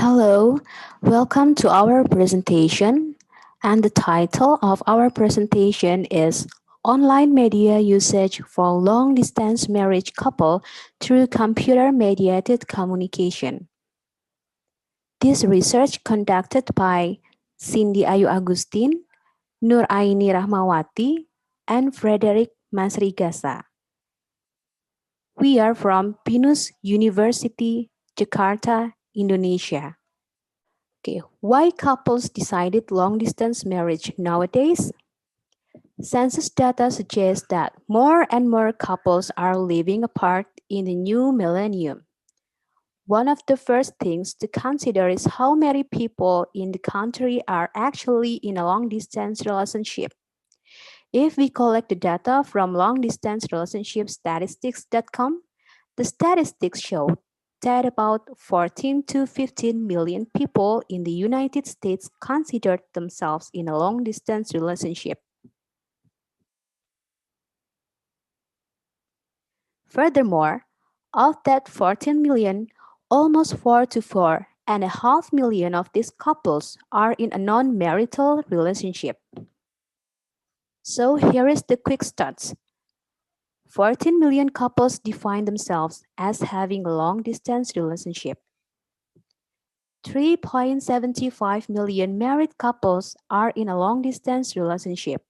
Hello, welcome to our presentation. And the title of our presentation is Online Media Usage for Long Distance Marriage Couple Through Computer Mediated Communication. This research conducted by Cindy Ayu Agustin, Noor Aini Rachmawati, and Frederik Masri Gasa. We are from Binus University, Jakarta, Indonesia. Okay, why couples decided long-distance marriage nowadays? Census data suggests that more and more couples are living apart in the new millennium. One of the first things to consider is how many people in the country are actually in a long-distance relationship. If we collect the data from long-distance relationship statistics.com, the statistics show that about 14 to 15 million people in the United States considered themselves in a long-distance relationship. Furthermore, of that 14 million, almost 4 to 4.5 million of these couples are in a non-marital relationship. So here is the quick stats. 14 million couples define themselves as having a long-distance relationship. 3.75 million married couples are in a long-distance relationship.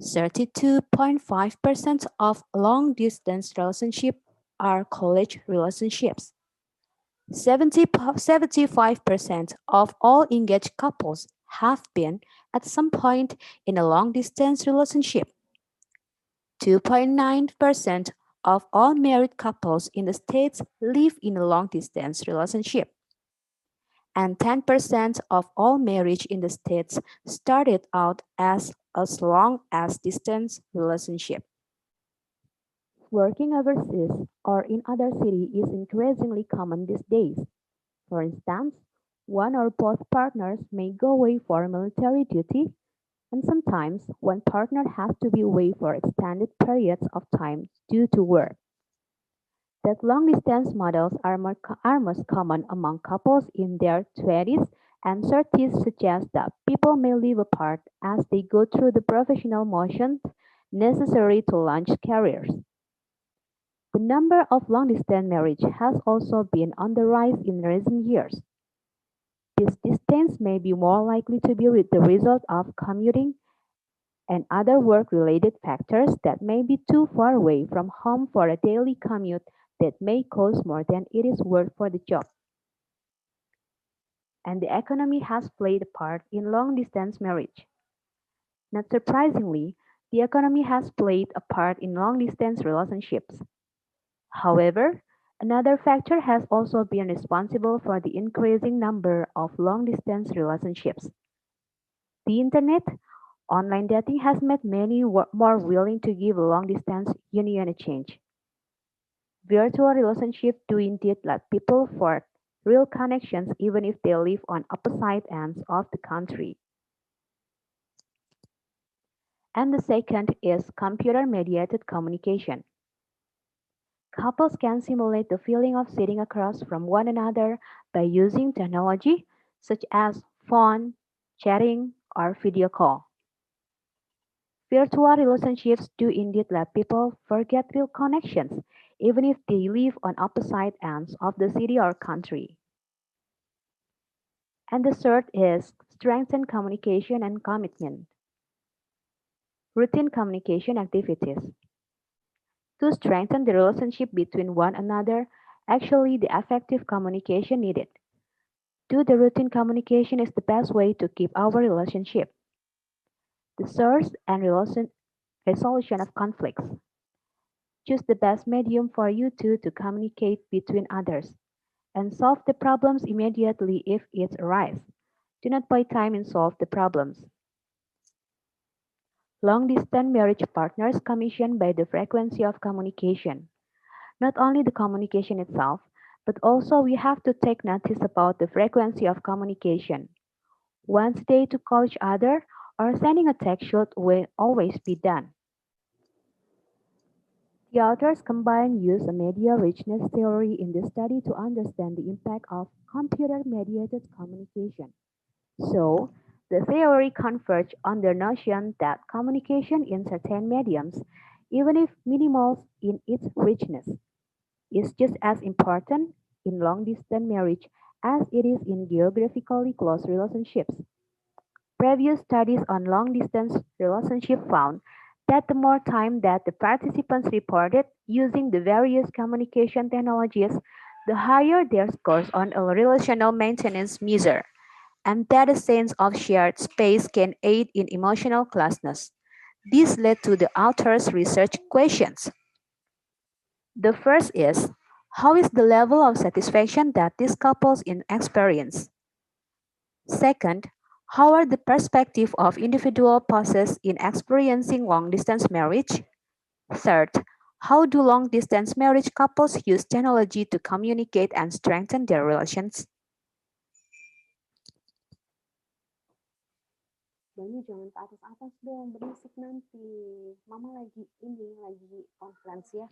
32.5% of long-distance relationships are college relationships. 75% of all engaged couples have been at some point in a long-distance relationship. 2.9% of all married couples in the States live in a long-distance relationship. And 10% of all marriage in the States started out as long as distance relationship. Working overseas or in other cities is increasingly common these days. For instance, one or both partners may go away for military duty, and sometimes one partner has to be away for extended periods of time due to work. That long-distance models are most common among couples in their 20s and 30s suggest that people may live apart as they go through the professional motions necessary to launch careers. The number of long-distance marriage has also been on the rise in recent years. This distance may be more likely to be the result of commuting and other work-related factors that may be too far away from home for a daily commute that may cost more than it is worth for the job. And the economy has played a part in long-distance marriage. Not surprisingly, the economy has played a part in long-distance relationships. However, another factor has also been responsible for the increasing number of long-distance relationships. The internet, online dating has made many more willing to give a long-distance union a chance. Virtual relationships do indeed let people forge real connections even if they live on opposite ends of the country. And the second is computer-mediated communication. Couples can simulate the feeling of sitting across from one another by using technology such as phone, chatting, or video call. Virtual relationships do indeed let people forget real connections, even if they live on opposite ends of the city or country. And the third is strengthen communication and commitment. Routine communication activities. To strengthen the relationship between one another, actually the effective communication needed. Do the routine communication is the best way to keep our relationship. The source and resolution of conflicts. Choose the best medium for you two to communicate between others and solve the problems immediately if it arises. Do not buy time and solve the problems. Long-distance marriage partners commission by the frequency of communication. Not only the communication itself, but also we have to take notice about the frequency of communication. Once a day to call each other or sending a text should will always be done. The authors combine use a media richness theory in this study to understand the impact of computer-mediated communication. So, the theory converged on the notion that communication in certain mediums, even if minimal in its richness, is just as important in long-distance marriage as it is in geographically close relationships. Previous studies on long-distance relationships found that the more time that the participants reported using the various communication technologies, the higher their scores on a relational maintenance measure, and that a sense of shared space can aid in emotional closeness. This led to the author's research questions. The first is, how is the level of satisfaction that these couples experience? Second, how are the perspective of individual spouses in experiencing long-distance marriage? Third, how do long-distance marriage couples use technology to communicate and strengthen their relations? Banyu jangan ke atas-atas dong, berisik nanti. Mama lagi conference ya.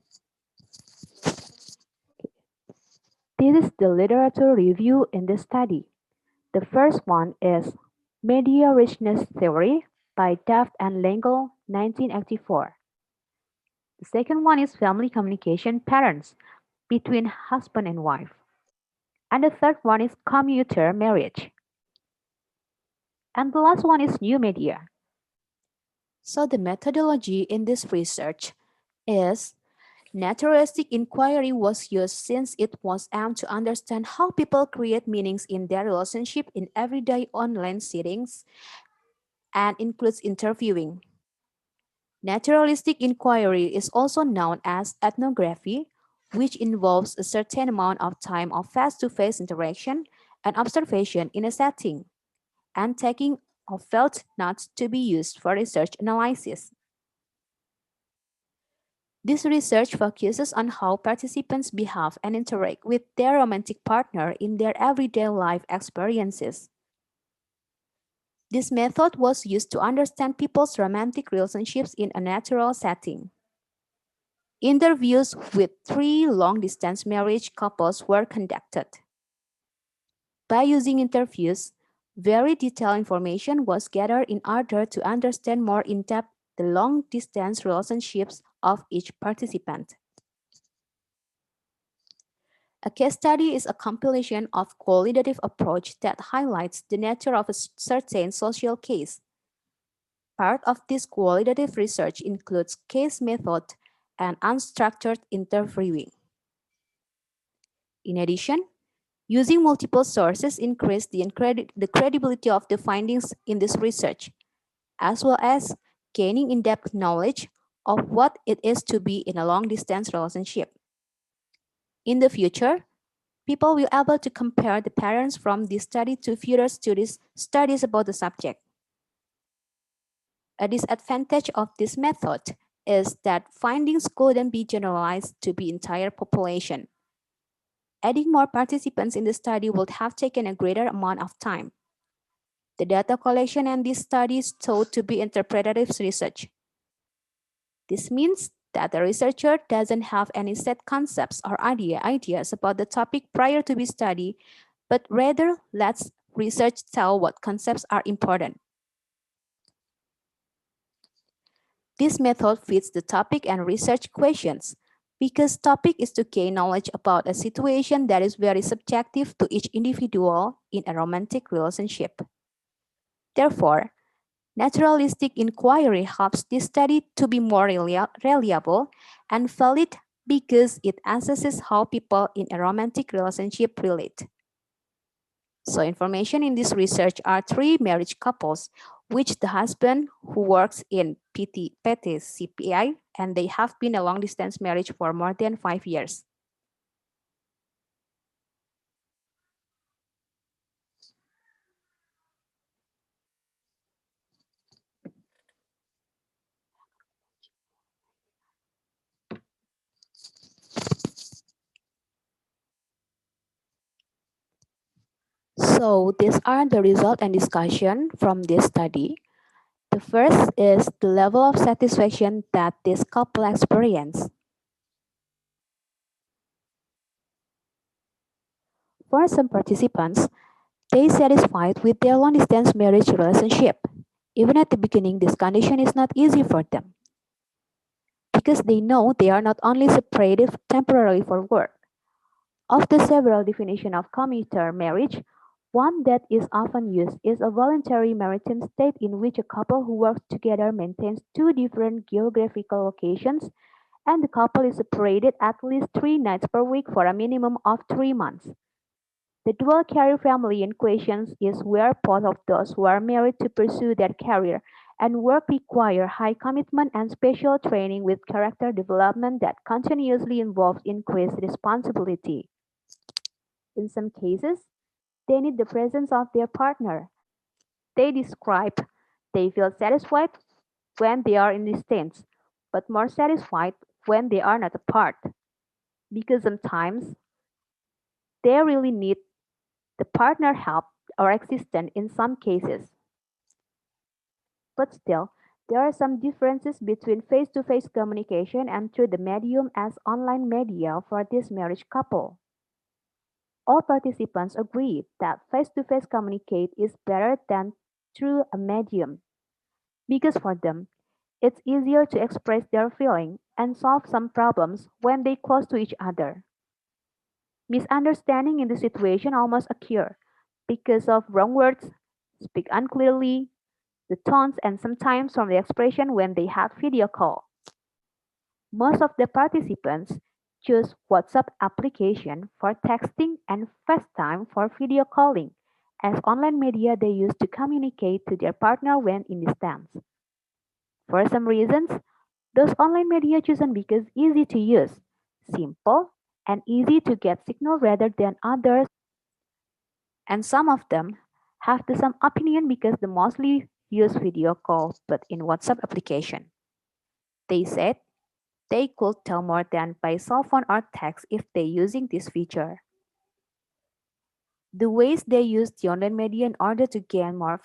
This is the literature review in this study. The first one is Media Richness Theory by Taft and Langell, 1984. The second one is Family Communication Patterns between husband and wife. And the third one is Commuter Marriage. And the last one is New Media. So the methodology in this research is naturalistic inquiry was used since it was aimed to understand how people create meanings in their relationship in everyday online settings and includes interviewing. Naturalistic inquiry is also known as ethnography, which involves a certain amount of time of face-to-face interaction and observation in a setting, and taking of felt notes to be used for research analysis. This research focuses on how participants behave and interact with their romantic partner in their everyday life experiences. This method was used to understand people's romantic relationships in a natural setting. Interviews with 3 long-distance marriage couples were conducted. By using interviews, very detailed information was gathered in order to understand more in-depth the long-distance relationships of each participant. A case study is a compilation of qualitative approach that highlights the nature of a certain social case. Part of this qualitative research includes case method and unstructured interviewing. In addition, using multiple sources increased the credibility of the findings in this research, as well as gaining in-depth knowledge of what it is to be in a long-distance relationship. In the future, people will be able to compare the patterns from this study to future studies about the subject. A disadvantage of this method is that findings couldn't be generalized to the entire population. Adding more participants in the study would have taken a greater amount of time. The data collection and this study is thought to be interpretative research. This means that the researcher doesn't have any set concepts or ideas about the topic prior to be studied, but rather lets research tell what concepts are important. This method fits the topic and research questions because topic is to gain knowledge about a situation that is very subjective to each individual in a romantic relationship. Therefore, naturalistic inquiry helps this study to be more reliable and valid because it assesses how people in a romantic relationship relate. So information in this research are 3 marriage couples, which the husband who works in PT CPI and they have been a long distance marriage for more than 5 years. So these are the results and discussion from this study. The first is the level of satisfaction that this couple experience. For some participants, they satisfied with their long-distance marriage relationship. Even at the beginning, this condition is not easy for them because they know they are not only separated temporarily for work. Of the several definitions of commuter marriage, one that is often used is a voluntary maritime state in which a couple who works together maintains two different geographical locations and the couple is separated at least 3 nights per week for a minimum of 3 months. The dual career family in question is where both of those who are married to pursue their career and work require high commitment and special training with character development that continuously involves increased responsibility. In some cases, they need the presence of their partner. They describe they feel satisfied when they are in distance, but more satisfied when they are not apart, because sometimes they really need the partner help or assistance in some cases. But still, there are some differences between face-to-face communication and through the medium as online media for this marriage couple. All participants agree that face-to-face communicate is better than through a medium because for them, it's easier to express their feeling and solve some problems when they close to each other. Misunderstanding in the situation almost occur because of wrong words, speak unclearly, the tones, and sometimes from the expression when they have video call. Most of the participants choose WhatsApp application for texting and FaceTime for video calling as online media they use to communicate to their partner when in distance. For some reasons, those online media chosen because easy to use, simple, and easy to get signal rather than others, and some of them have the some opinion because they mostly use video call but in WhatsApp application. They said they could tell more than by cell phone or text if they using this feature. The ways they use the online media in order to gain more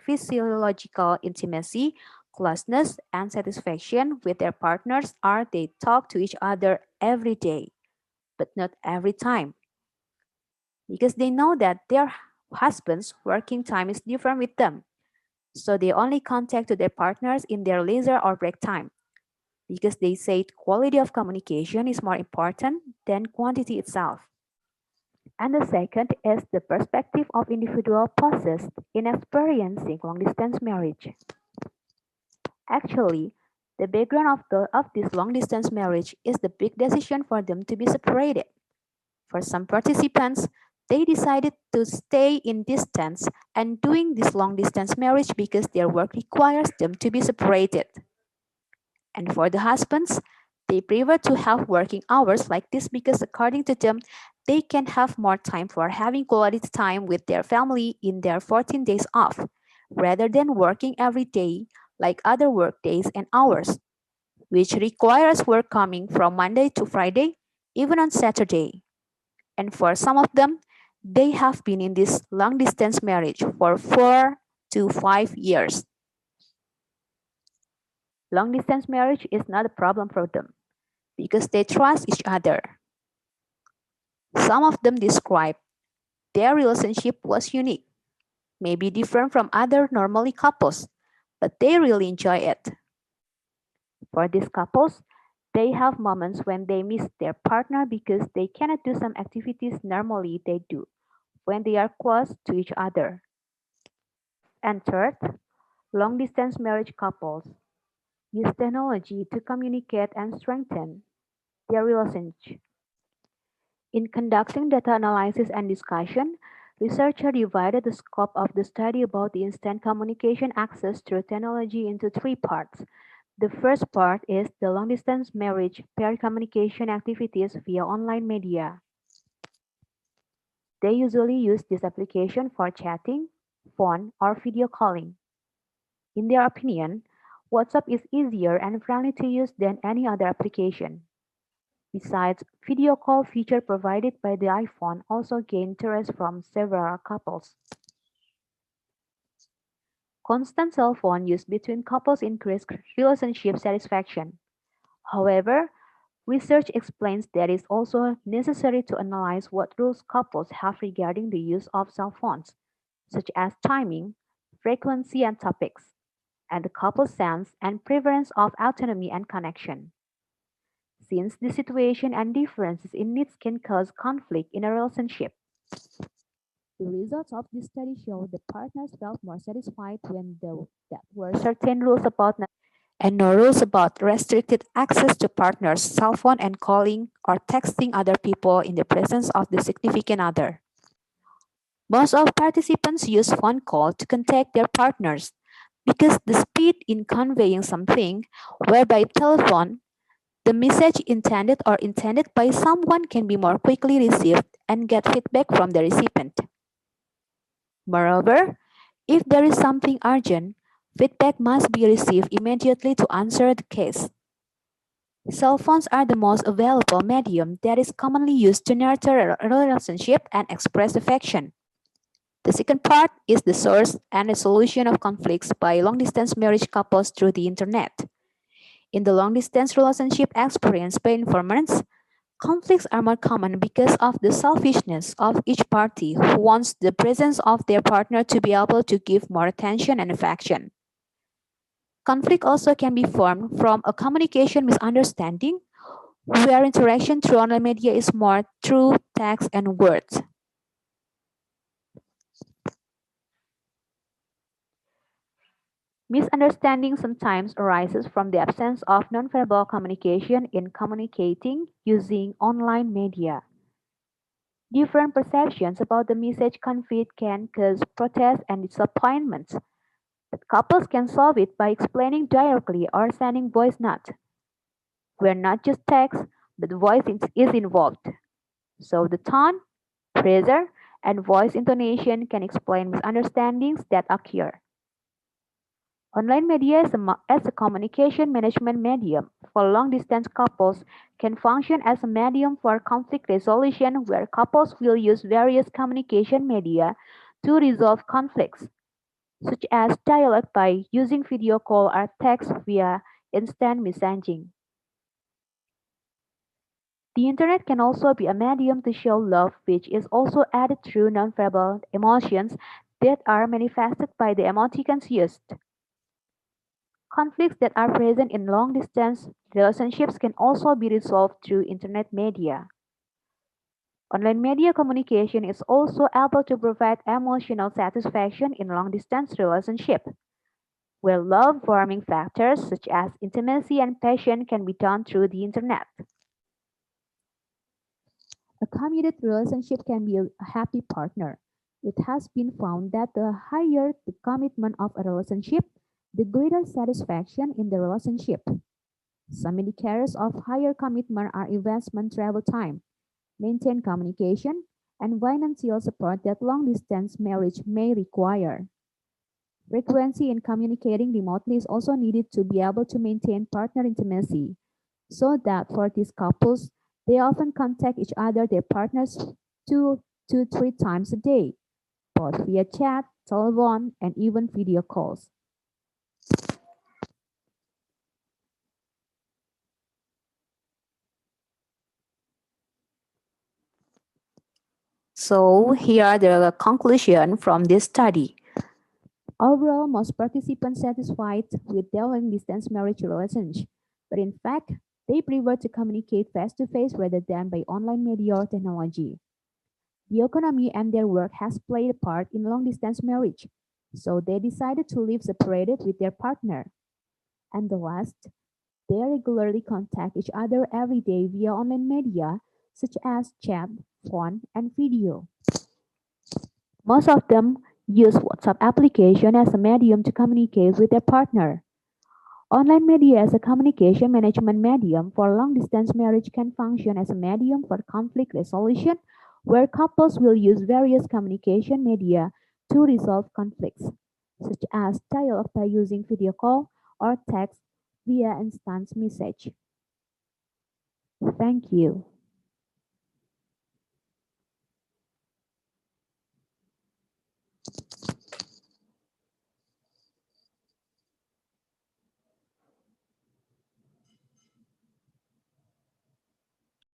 physiological intimacy, closeness, and satisfaction with their partners are they talk to each other every day, but not every time, because they know that their husband's working time is different with them. So they only contact to their partners in their leisure or break time, because they say quality of communication is more important than quantity itself. And the second is the perspective of individual possessed in experiencing long-distance marriage. Actually, the background of this long-distance marriage is the big decision for them to be separated. For some participants, they decided to stay in distance and doing this long-distance marriage because their work requires them to be separated. And for the husbands, they prefer to have working hours like this because according to them, they can have more time for having quality time with their family in their 14 days off, rather than working every day like other work days and hours, which requires work coming from Monday to Friday, even on Saturday. And for some of them, they have been in this long distance marriage for 4 to 5 years. Long distance marriage is not a problem for them because they trust each other. Some of them describe their relationship was unique, maybe different from other normally couples, but they really enjoy it. For these couples, they have moments when they miss their partner because they cannot do some activities normally they do when they are close to each other. And third, long distance marriage couples use technology to communicate and strengthen their relationship. In conducting data analysis and discussion, researchers divided the scope of the study about the instant communication access through technology into three parts. The first part is the long-distance marriage paired communication activities via online media. They usually use this application for chatting, phone, or video calling. In their opinion, WhatsApp is easier and friendly to use than any other application. Besides, video call feature provided by the iPhone also gained interest from several couples. Constant cell phone use between couples increased relationship satisfaction. However, Research explains that it is also necessary to analyze what rules couples have regarding the use of cell phones, such as timing, frequency, and topics, and the couple's sense and preference of autonomy and connection. Since the situation and differences in needs can cause conflict in a relationship, the results of this study show the partners felt more satisfied when there were certain rules about and no rules about restricted access to partners' cell phone and calling or texting other people in the presence of the significant other. Most of participants use phone call to contact their partners because the speed in conveying something, whereby telephone, the message intended by someone can be more quickly received and get feedback from the recipient. Moreover, if there is something urgent, feedback must be received immediately to answer the case. Cell phones are the most available medium that is commonly used to nurture a relationship and express affection. The second part is the source and resolution of conflicts by long-distance marriage couples through the internet. In the long-distance relationship experienced by informants, conflicts are more common because of the selfishness of each party who wants the presence of their partner to be able to give more attention and affection. Conflict also can be formed from a communication misunderstanding, where interaction through online media is more through text and words. Misunderstanding sometimes arises from the absence of nonverbal communication in communicating using online media. Different perceptions about the message conveyed can cause protest and disappointments, but couples can solve it by explaining directly or sending voice notes, where not just text, but voice is involved. So the tone, pressure, and voice intonation can explain misunderstandings that occur. Online media as a communication management medium for long-distance couples can function as a medium for conflict resolution where couples will use various communication media to resolve conflicts, such as dialogue by using video call or text via instant messaging. The internet can also be a medium to show love, which is also added through nonverbal emotions that are manifested by the emoticons used. Conflicts that are present in long-distance relationships can also be resolved through internet media. Online media communication is also able to provide emotional satisfaction in long-distance relationship, where love-warming factors such as intimacy and passion can be done through the internet. A committed relationship can be a happy partner. It has been found that the higher the commitment of a relationship, the greater satisfaction in the relationship. Some indicators of higher commitment are investment travel time, maintained communication, and financial support that long-distance marriage may require. Frequency in communicating remotely is also needed to be able to maintain partner intimacy, so that for these couples, they often contact each other, their partners, 2 to 3 times a day, both via chat, telephone, and even video calls. So here are the conclusion from this study. Overall, most participants satisfied with their long-distance marriage relationship, but in fact, they prefer to communicate face-to-face rather than by online media or technology. The economy and their work has played a part in long-distance marriage, so they decided to live separated with their partner. And the last, they regularly contact each other every day via online media such as chat, phone, and video. Most of them use WhatsApp application as a medium to communicate with their partner. Online media as a communication management medium for long-distance marriage can function as a medium for conflict resolution, where couples will use various communication media to resolve conflicts, such as dialogue by using video call or text via instant message. Thank you.